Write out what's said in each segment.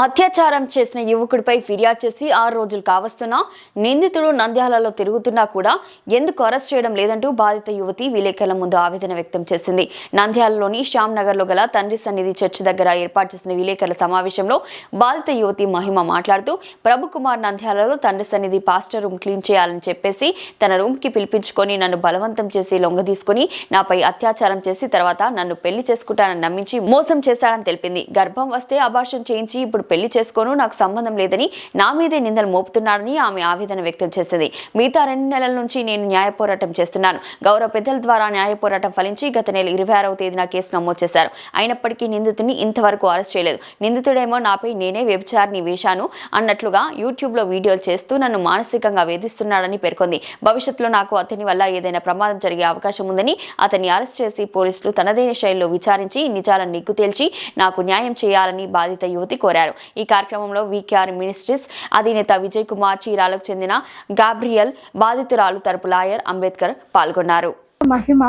అత్యాచారం చేసిన యువకుడిపై ఫిర్యాదు చేసి 6 రోజులు కావస్తున్నా నిందితుడు నంద్యాలలో తిరుగుతున్నా కూడా ఎందుకు అరెస్ట్ చేయడం లేదంటూ బాధిత యువతి విలేకరుల ముందు ఆవేదన వ్యక్తం చేసింది. నంద్యాలలోని శ్యామ్ నగర్లో గల తండ్రి సన్నిధి చర్చి దగ్గర ఏర్పాటు చేసిన విలేకరుల సమావేశంలో బాధిత యువతి మహిమ మాట్లాడుతూ ప్రభు కుమార్ నంద్యాలలో తండ్రి సన్నిధి పాస్టర్ రూమ్ క్లీన్ చేయాలని చెప్పేసి తన రూమ్ కి పిలిపించుకొని నన్ను బలవంతం చేసి లొంగదీసుకుని నాపై అత్యాచారం చేసి తర్వాత నన్ను పెళ్లి చేసుకుంటానని నమ్మించి మోసం చేశాడని తెలిపింది. గర్భం వస్తే అబార్షన్ చేయించి ఇప్పుడు పెళ్లి చేసుకోను, నాకు సంబంధం లేదని నా మీదే నిందలు మోపుతున్నారని ఆమె ఆవేదన వ్యక్తం చేసింది. మిగతా 2 నెలల నుంచి నేను న్యాయ పోరాటం చేస్తున్నాను. గౌరవ పెద్దల ద్వారా న్యాయ పోరాటం ఫలించి గత నెల 26వ తేదీన కేసు నమోదు చేశారు. అయినప్పటికీ నిందితుడిని ఇంతవరకు అరెస్ట్ చేయలేదు. నిందితుడేమో నాపై నేనే వ్యభిచారిని వేశాను అన్నట్లుగా యూట్యూబ్లో వీడియోలు చేస్తూ నన్ను మానసికంగా వేధిస్తున్నాడని పేర్కొంది. భవిష్యత్తులో నాకు అతని వల్ల ఏదైనా ప్రమాదం జరిగే అవకాశం ఉందని అతన్ని అరెస్ట్ చేసి పోలీసులు తనదైన శైలిలో విచారించి నిజాలను నిగ్గు తేల్చి నాకు న్యాయం చేయాలని బాధిత యువతి కోరారు. ఈ కార్యక్రమంలో వికేఆర్ మినిస్ట్రీస్ అధినేత విజయ్ కుమార్, చీరాలకు చెందిన గాబ్రియల్, బాధితురాలు తరపు లాయర్ అంబేద్కర్ పాల్గొన్నారు. మహిమ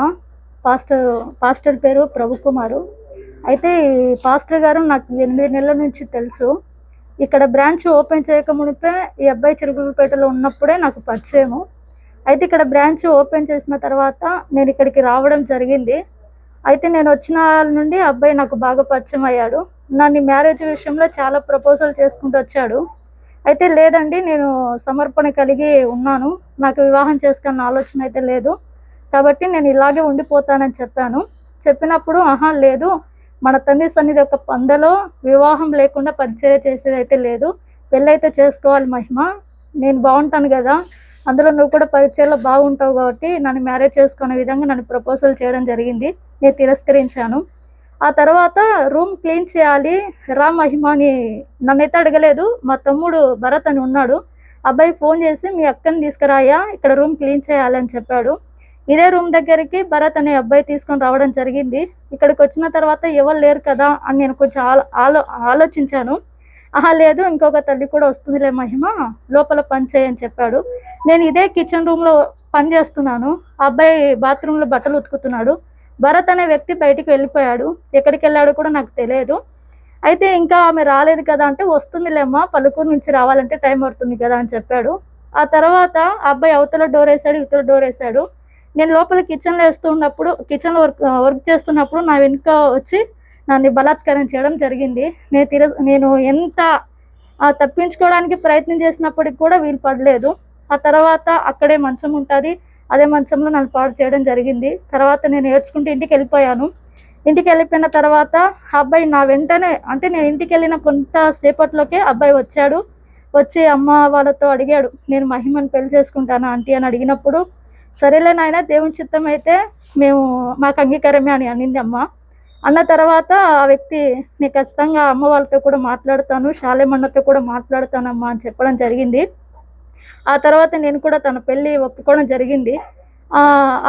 పాస్టర్ పేరు ప్రభు కుమారు. అయితే పాస్టర్ గారు నాకు 8 నెలల నుంచి తెలుసు. ఇక్కడ బ్రాంచ్ ఓపెన్ చేయకమునిపే ఈ అబ్బాయి చిలుకలపేటలో ఉన్నప్పుడే నాకు పరిచయము. అయితే ఇక్కడ బ్రాంచ్ ఓపెన్ చేసిన తర్వాత నేను ఇక్కడికి రావడం జరిగింది. అయితే నేను వచ్చిన నుండి అబ్బాయి నాకు బాగా పరిచయం అయ్యాడు. నన్ను మ్యారేజ్ విషయంలో చాలా ప్రపోజల్ చేసుకుంటూ వచ్చాడు. అయితే లేదండి, నేను సమర్పణ కలిగి ఉన్నాను, నాకు వివాహం చేసుకున్న ఆలోచన అయితే లేదు, కాబట్టి నేను ఇలాగే ఉండిపోతానని చెప్పాను. చెప్పినప్పుడు లేదు, మన తండ్రి సన్నిధి ఒక పందలో వివాహం లేకుండా పరిచర్య చేసేది అయితే లేదు, పెళ్ళైతే చేసుకోవాలి మహిమ, నేను బాగుంటాను కదా, అందులో నువ్వు కూడా పరిచయలో బాగుంటావు కాబట్టి నన్ను మ్యారేజ్ చేసుకునే విధంగా నన్ను ప్రపోజల్ చేయడం జరిగింది. నేను తిరస్కరించాను. ఆ తర్వాత రూమ్ క్లీన్ చేయాలి రా మహిమ అని నన్నైతే అడగలేదు. మా తమ్ముడు భరత్ అని ఉన్నాడు, అబ్బాయి ఫోన్ చేసి మీ అక్కని తీసుకురాయా, ఇక్కడ రూమ్ క్లీన్ చేయాలని చెప్పాడు. ఇదే రూమ్ దగ్గరికి భరత్ అనే అబ్బాయి తీసుకొని రావడం జరిగింది. ఇక్కడికి వచ్చిన తర్వాత ఎవరు లేరు కదా అని నేను కొంచెం ఆలోచించాను. లేదు, ఇంకొక తల్లి కూడా వస్తుందిలే మహిమ, లోపల పని చేయని చెప్పాడు. నేను ఇదే కిచెన్ రూమ్లో పని చేస్తున్నాను. అబ్బాయి బాత్రూంలో బట్టలు ఉతుకుతున్నాడు. భరత్ అనే వ్యక్తి బయటికి వెళ్ళిపోయాడు. ఎక్కడికి వెళ్ళాడో కూడా నాకు తెలియదు. అయితే ఇంకా ఆమె రాలేదు కదా అంటే, వస్తుందిలేమ్మా, పలుకూరు నుంచి రావాలంటే టైం పడుతుంది కదా అని చెప్పాడు. ఆ తర్వాత అబ్బాయి అవతల డోర్ వేసాడు, ఇవతల డోర్ వేసాడు. నేను లోపల కిచెన్లో కిచెన్లో వర్క్ చేస్తున్నప్పుడు నా వెనుక వచ్చి నన్ను బలాత్కారం చేయడం జరిగింది. నేను ఎంత తప్పించుకోవడానికి ప్రయత్నం చేసినప్పటికి కూడా వీలు పడలేదు. ఆ తర్వాత అక్కడే మంచం ఉంటుంది, అదే మంచంలో నన్ను పాడు చేయడం జరిగింది. తర్వాత నేను ఏడ్చుకుంటూ ఇంటికి వెళ్ళిపోయాను. ఇంటికి వెళ్ళిపోయిన తర్వాత అబ్బాయి నా వెంటనే, అంటే నేను ఇంటికి వెళ్ళిన కొంతసేపట్లోకే అబ్బాయి వచ్చాడు. వచ్చి అమ్మ వాళ్ళతో అడిగాడు, నేను మహిమని పెళ్లి చేసుకుంటాను ఆంటీ అని అడిగినప్పుడు, సరేలే నాయన, దేవుని చిత్తం అయితే మాకు అంగీకారమే అని అనింది అమ్మ. అన్న తర్వాత ఆ వ్యక్తి, నేను ఖచ్చితంగా అమ్మ వాళ్ళతో కూడా మాట్లాడతాను, శాలేమన్నతో కూడా మాట్లాడతానమ్మా అని చెప్పడం జరిగింది. ఆ తర్వాత నేను కూడా తన పెళ్ళి ఒప్పుకోవడం జరిగింది.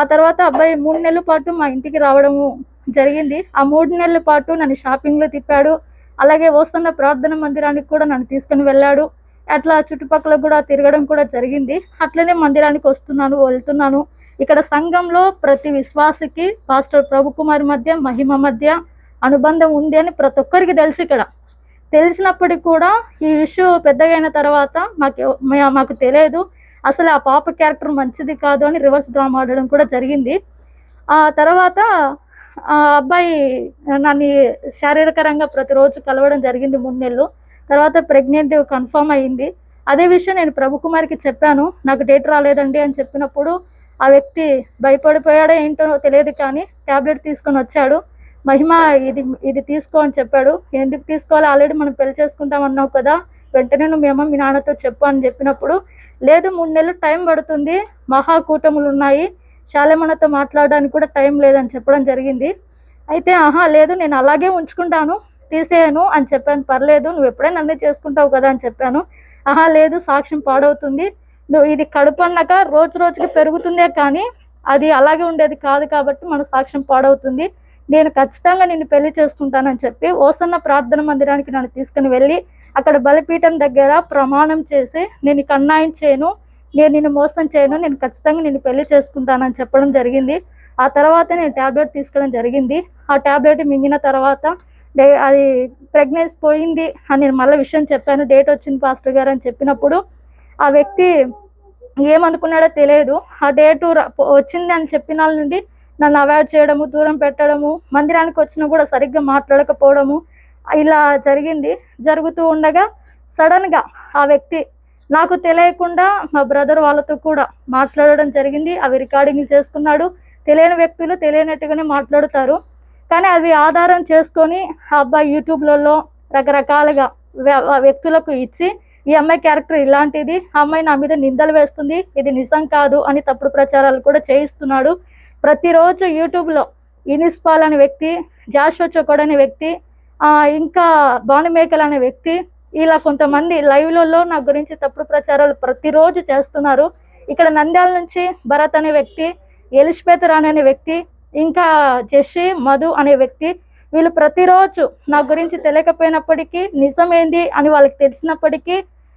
ఆ తర్వాత అబ్బాయి 3 నెలల పాటు మా ఇంటికి రావడము జరిగింది. ఆ 3 నెలల పాటు నన్ను షాపింగ్లో తిప్పాడు. అలాగే వస్తున్న ప్రార్థన మందిరానికి కూడా నన్ను తీసుకుని వెళ్ళాడు. అట్లా చుట్టుపక్కల కూడా తిరగడం కూడా జరిగింది. అట్లనే మందిరానికి వస్తున్నాను, వెళ్తున్నాను. ఇక్కడ సంఘంలో ప్రతి విశ్వాసికి పాస్టర్ ప్రభు కుమార్ మధ్య, మహిమ మధ్య అనుబంధం ఉంది అని ప్రతి ఒక్కరికి తెలుసు. ఇక్కడ తెలిసినప్పటికీ కూడా ఈ ఇష్యూ పెద్దగా అయిన తర్వాత మాకు తెలియదు, అసలు ఆ పాప క్యారెక్టర్ మంచిది కాదు అని రివర్స్ డ్రామా ఆడడం కూడా జరిగింది. ఆ తర్వాత ఆ అబ్బాయి నన్ను శారీరకంగా ప్రతిరోజు కలవడం జరిగింది 3 నెలలు. తర్వాత ప్రెగ్నెంట్ కన్ఫర్మ్ అయ్యింది. అదే విషయం నేను ప్రభు కుమార్కి చెప్పాను, నాకు డేట్ రాలేదండి అని చెప్పినప్పుడు ఆ వ్యక్తి భయపడిపోయాడో ఏంటో తెలియదు, కానీ ట్యాబ్లెట్ తీసుకొని వచ్చాడు. మహిమ ఇది తీసుకో అని చెప్పాడు. ఎందుకు తీసుకోవాలి, ఆల్రెడీ మనం పెళ్లి చేసుకుంటామన్నావు కదా, వెంటనే నువ్వేమో మీ నాన్నతో చెప్పు అని చెప్పినప్పుడు, లేదు 3 నెలలు టైం పడుతుంది, మహాకూటములు ఉన్నాయి, శాలేమన్నతో మాట్లాడడానికి కూడా టైం లేదని చెప్పడం జరిగింది. అయితే లేదు, నేను అలాగే ఉంచుకుంటాను, తీసేయను అని చెప్పాను. పర్లేదు, నువ్వు ఎప్పుడైనా నన్ను చేసుకుంటావు కదా అని చెప్పాను. లేదు, సాక్ష్యం పాడవుతుంది, నువ్వు ఇది కడుపు అన్నాక రోజు రోజుకి పెరుగుతుందే కానీ అది అలాగే ఉండేది కాదు, కాబట్టి మన సాక్ష్యం పాడవుతుంది, నేను ఖచ్చితంగా నిన్ను పెళ్లి చేసుకుంటానని చెప్పి ఓసన్న ప్రార్థన మందిరానికి నన్ను తీసుకుని వెళ్ళి అక్కడ బలిపీఠం దగ్గర ప్రమాణం చేసి, నేను అన్యాయం చేయను, నేను నిన్ను మోసం చేయను, నేను ఖచ్చితంగా నిన్ను పెళ్లి చేసుకుంటానని చెప్పడం జరిగింది. ఆ తర్వాత నేను ట్యాబ్లెట్ తీసుకోవడం జరిగింది. ఆ ట్యాబ్లెట్ మింగిన తర్వాత అది ప్రెగ్నెన్సీ పోయింది అని నేను మళ్ళీ విషయం చెప్పాను. డేట్ వచ్చింది పాస్టర్ గారు అని చెప్పినప్పుడు ఆ వ్యక్తి ఏమనుకున్నాడో తెలియదు. ఆ డేటు వచ్చింది అని చెప్పిన వాళ్ళ నుండి నన్ను అవాయిడ్ చేయడము, దూరం పెట్టడము, మందిరానికి వచ్చినా కూడా సరిగ్గా మాట్లాడకపోవడము ఇలా జరిగింది. జరుగుతూ ఉండగా సడన్గా ఆ వ్యక్తి నాకు తెలియకుండా మా బ్రదర్ వాళ్ళతో కూడా మాట్లాడడం జరిగింది. అవి రికార్డింగ్లు చేసుకున్నాడు. తెలియని వ్యక్తులు తెలియనట్టుగానే మాట్లాడుతారు, కానీ అవి ఆధారం చేసుకొని ఆ అబ్బాయి యూట్యూబ్లలో రకరకాలుగా వ్యక్తులకు ఇచ్చి ఈ అమ్మాయి క్యారెక్టర్ ఇలాంటిది, ఆ అమ్మాయి నా మీద నిందలు వేస్తుంది, ఇది నిజం కాదు అని తప్పుడు ప్రచారాలు కూడా చేయిస్తున్నాడు. ప్రతిరోజు యూట్యూబ్లో ఇనిస్పాల్ అనే వ్యక్తి, జాషువా చొకోడ్ అనే వ్యక్తి, ఇంకా బానుమేకల్ అనే వ్యక్తి, ఇలా కొంతమంది లైవ్లలో నా గురించి తప్పుడు ప్రచారాలు ప్రతిరోజు చేస్తున్నారు. ఇక్కడ నంద్యాల నుంచి భరత్ అనే వ్యక్తి, ఎలిజబెత్ రాణి అనే వ్యక్తి, ఇంకా జెషి మధు అనే వ్యక్తి, వీళ్ళు ప్రతిరోజు నా గురించి తెలియకపోయినప్పటికీ నిజమేంది అని వాళ్ళకి తెలిసినప్పటికీ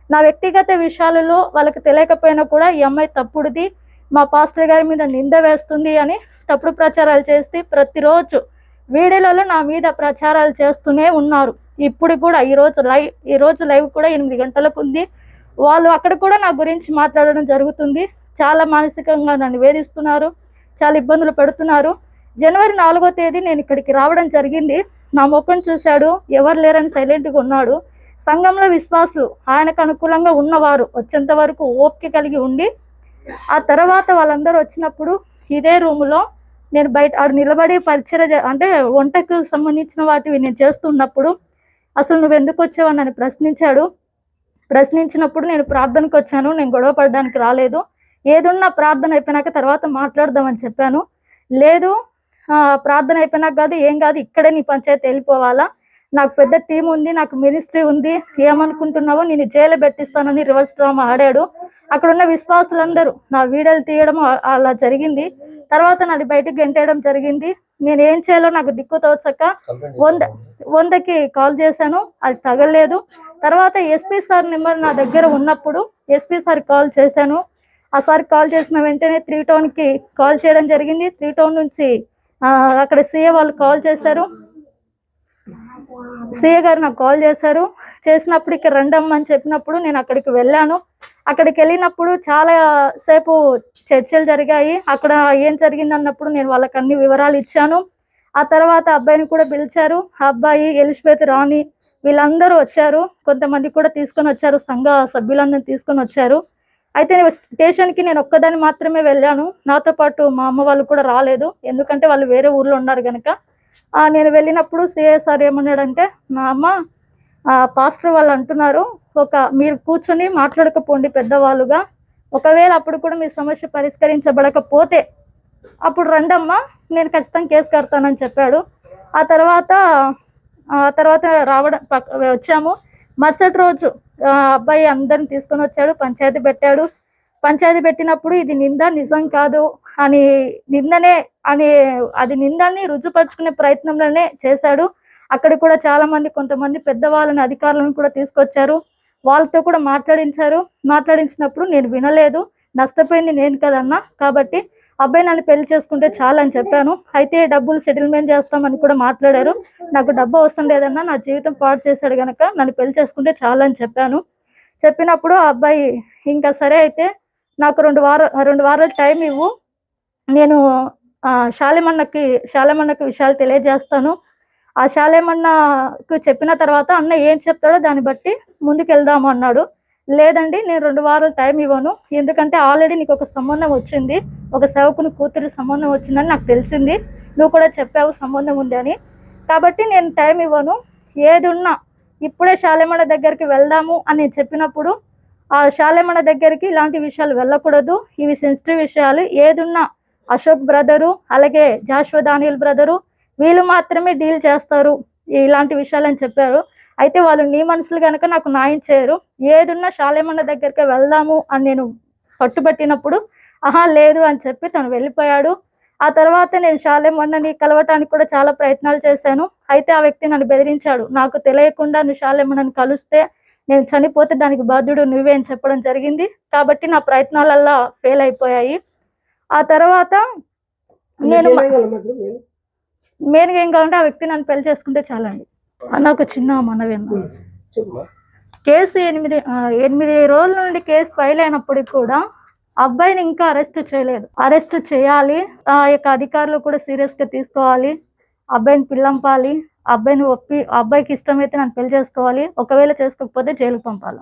నా వ్యక్తిగత విషయాలలో వాళ్ళకి తెలియకపోయినా కూడా ఈ అమ్మాయి తప్పుడుది, మా పాస్టర్ గారి మీద నింద వేస్తుంది అని తప్పుడు ప్రచారాలు చేస్తే ప్రతిరోజు వీడియోలలో నా మీద ప్రచారాలు చేస్తూనే ఉన్నారు. ఇప్పుడు కూడా ఈరోజు లైవ్ కూడా 8 గంటలకు ఉంది. వాళ్ళు అక్కడ కూడా నా గురించి మాట్లాడడం జరుగుతుంది. చాలా మానసికంగా నన్ను వేధిస్తున్నారు, చాలా ఇబ్బందులు పెడుతున్నారు. జనవరి 4వ తేదీ నేను ఇక్కడికి రావడం జరిగింది. నా ముఖం చూశాడు, ఎవరు లేరని సైలెంట్గా ఉన్నాడు. సంఘంలో విశ్వాసులు ఆయనకు అనుకూలంగా ఉన్నవారు వచ్చేంత వరకు ఓపిక కలిగి ఉండి, ఆ తర్వాత వాళ్ళందరూ వచ్చినప్పుడు ఇదే రూములో నేను బయట ఆడ నిలబడి పరిచయ అంటే వంటకు సంబంధించిన వాటివి నేను చేస్తున్నప్పుడు అసలు నువ్వు ఎందుకు వచ్చావని నన్ను ప్రశ్నించినప్పుడు నేను ప్రార్థనకు వచ్చాను, నేను గొడవ పడడానికి రాలేదు, ఏదున్నా ప్రార్థన అయిపోయినాక తర్వాత మాట్లాడదామని చెప్పాను. లేదు, ప్రార్థన అయిపోయినాక కాదు, ఏం కాదు, ఇక్కడే నీ పంచాయతీ వెళ్ళిపోవాలా, నాకు పెద్ద టీం ఉంది, నాకు మినిస్ట్రీ ఉంది, ఏమనుకుంటున్నావో నేను జైలు పెట్టిస్తానని రివర్స్ డ్రామా ఆడాడు. అక్కడ ఉన్న విశ్వాసులందరూ నా వీడియోలు తీయడం అలా జరిగింది. తర్వాత నాది బయటకు గెంటేయడం జరిగింది. నేను ఏం చేయాలో నాకు దిక్కు తోచక 100కి కాల్ చేశాను, అది తగలేదు. తర్వాత ఎస్పీ సార్ నెంబర్ నా దగ్గర ఉన్నప్పుడు ఎస్పీ సార్ కాల్ చేశాను. ఆ సార్ కాల్ చేసిన వెంటనే 3 టౌన్కి కాల్ చేయడం జరిగింది. 3 టౌన్ నుంచి అక్కడ సీఏ వాళ్ళు కాల్ చేశారు. సీఏ గారు నాకు కాల్ చేశారు. చేసినప్పుడు ఇక్కడ రండమ్మని చెప్పినప్పుడు నేను అక్కడికి వెళ్ళాను. అక్కడికి వెళ్ళినప్పుడు చాలా సేపు చర్చలు జరిగాయి. అక్కడ ఏం జరిగింది అన్నప్పుడు నేను వాళ్ళకి అన్ని వివరాలు ఇచ్చాను. ఆ తర్వాత అబ్బాయిని కూడా పిలిచారు. ఆ అబ్బాయి, ఎలిజబెత్ రాణి వీళ్ళందరూ వచ్చారు. కొంతమంది కూడా తీసుకొని వచ్చారు, సంఘ సభ్యులందరినీ తీసుకొని వచ్చారు. అయితే స్టేషన్కి నేను ఒక్కదాన్ని మాత్రమే వెళ్ళాను. నాతో పాటు మా అమ్మ వాళ్ళు కూడా రాలేదు, ఎందుకంటే వాళ్ళు వేరే ఊర్లో ఉన్నారు కనుక. నేను వెళ్ళినప్పుడు సిఎస్ఆర్ ఏమన్నాడంటే, మా అమ్మ పాస్టర్ వాళ్ళు అంటున్నారు, మీరు కూర్చొని మాట్లాడకపోండి పెద్దవాళ్ళుగా, ఒకవేళ అప్పుడు కూడా మీ సమస్య పరిష్కరించబడకపోతే అప్పుడు రండమ్మా, నేను ఖచ్చితంగా కేసు కడతానని చెప్పాడు. ఆ తర్వాత వచ్చాము. మరుసటి రోజు అబ్బాయి అందరిని తీసుకొని వచ్చాడు, పంచాయతీ పెట్టాడు. పంచాయతీ పెట్టినప్పుడు ఇది నింద నిజం కాదు అని అది నిందని రుజుపరుచుకునే ప్రయత్నంలోనే చేశాడు. అక్కడ కూడా చాలా మంది, కొంతమంది పెద్దవాళ్ళని, అధికారులను కూడా తీసుకొచ్చారు. వాళ్ళతో కూడా మాట్లాడించినప్పుడు నేను వినలేదు, నష్టపోయింది నేను కదన్నా, కాబట్టి అబ్బాయి నన్ను పెళ్లి చేసుకుంటే చాలా అని చెప్పాను. అయితే డబ్బులు సెటిల్మెంట్ చేస్తామని కూడా మాట్లాడారు. నాకు డబ్బు అవసరం లేదన్నా, నా జీవితం పాడు చేశాడు కనుక నన్ను పెళ్లి చేసుకుంటే చాలా అని చెప్పాను. చెప్పినప్పుడు ఆ అబ్బాయి ఇంకా సరే అయితే నాకు 2 వారాలు టైం ఇవ్వు, నేను శాలేమన్నకి విషయాలు తెలియజేస్తాను, ఆ శాలేమన్నకు చెప్పిన తర్వాత అన్న ఏం చెప్తాడో దాన్ని బట్టి ముందుకు వెళ్దాము అన్నాడు. లేదండి, నేను 2 వారాలు టైం ఇవ్వను, ఎందుకంటే ఆల్రెడీ నీకు ఒక సంబంధం వచ్చింది, ఒక సేవకుని కూతురి సంబంధం వచ్చిందని నాకు తెలిసింది, నువ్వు కూడా చెప్పావు సంబంధం ఉంది అని, కాబట్టి నేను టైం ఇవ్వను, ఏది ఉన్నా ఇప్పుడే శాలేమన్న దగ్గరికి వెళ్దాము అని చెప్పినప్పుడు ఆ శాలేమన్న దగ్గరికి ఇలాంటి విషయాలు వెళ్ళకూడదు, ఇవి సెన్సిటివ్ విషయాలు, ఏదున్నా అశోక్ బ్రదరు అలాగే జాషువా దానియల్ బ్రదరు వీళ్ళు మాత్రమే డీల్ చేస్తారు ఇలాంటి విషయాలు అని చెప్పారు. అయితే వాళ్ళు నీ మనుషులు కనుక నాకు న్యాయం చేయరు, ఏదున్నా శాలేమన్న దగ్గరికి వెళ్దాము అని నేను పట్టుబట్టినప్పుడు లేదు అని చెప్పి తను వెళ్ళిపోయాడు. ఆ తర్వాత నేను శాలేమన్నని కలవటానికి కూడా చాలా ప్రయత్నాలు చేశాను. అయితే ఆ వ్యక్తి నన్ను బెదిరించాడు, నాకు తెలియకుండా నువ్వు శాలేమన్నని కలిస్తే నేను చనిపోతే దానికి బాధ్యుడు నువ్వే అని చెప్పడం జరిగింది. కాబట్టి నా ప్రయత్నాలల్లా ఫెయిల్ అయిపోయాయి. ఆ తర్వాత నేను మెయిన్గా ఏం కావాలంటే ఆ వ్యక్తి నన్ను పెళ్లి చేసుకుంటే చాలండి. అన్న ఒక చిన్న మనవి అన్న. చెప్పమ్మా. కేసు 8 రోజుల నుండి కేసు ఫైల్ అయినప్పటికి కూడా అబ్బాయిని ఇంకా అరెస్ట్ చేయలేదు. అరెస్ట్ చేయాలి. ఆ యొక్క అధికారులు కూడా సీరియస్ గా తీసుకోవాలి. అబ్బాయిని పిల్లంపాలి. అబ్బాయికి ఇష్టమైతే నన్ను పెళ్లి చేసుకోవాలి, ఒకవేళ చేసుకోకపోతే జైలుకు పంపాలి.